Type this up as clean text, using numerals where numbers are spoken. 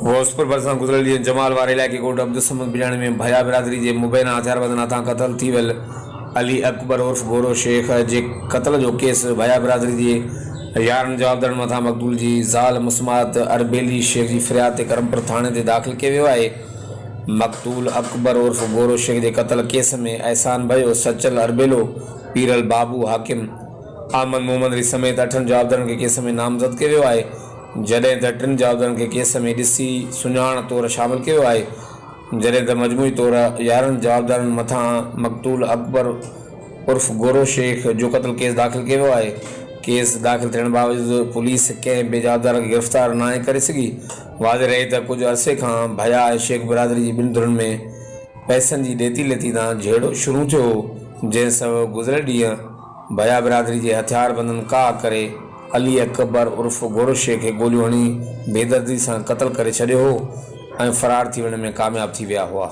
फिरोजपुर भरिसां गुज़िरियल ॾींहुं जमाल वारे इलाइक़े कोट अब्दुलसमद बिजाणे में भया बिरादरी जे मुबैना हथियारबंद हथां क़तल थी वियल अली अकबर उर्फ गोरो शेख जे क़तल जो केस भया बिरादरी जे 11 जवाबदारनि मथां मक़तूल जी ज़ाल मुस्मात अरबेली शेख जी फ़रियाद ते करमपुर थाणे ते दाख़िल कयो वियो आहे। मक़तूल अकबर उर्फ गोरो शेख जे क़तल केस में एहसान भयो, सचल अरबेलो, पीरल बाबू हाकिम, अहमद मोहम्मद समेत 8 जवाबदारनि खे केस में नामज़द कयो वियो आहे, जॾहिं त 3 जवाबदारनि खे केस में ॾिसी सुञाण तौरु शामिल कयो आहे, जॾहिं त मजमूई तौरु 11 जवाबदारनि मथां मक़तूल अकबर उर्फ गोरो शेख जो क़तल केस दाख़िल कयो वियो आहे। केस दाख़िल थियण बावजूदि पुलिस कंहिं बि जवाबदार खे गिरफ़्तार न करे सघी। वाज़े रहे त कुझु अरसे खां भया ऐं शेख बिरादरी जी ॿिनि धुरनि में पैसनि जी ॾेती लेती तां झेड़ो शुरू थियो, जंहिं सबबि गुज़िरियल ॾींहुं भया बिरादरी जे हथियारबंदनि का करे अली अकबर उर्फ गोरो शेख खे गोलियूं हणी बेदर्दी सां क़तल करे छॾियो हो ऐं फ़रार थी वञण में कामयाब थी विया हुआ।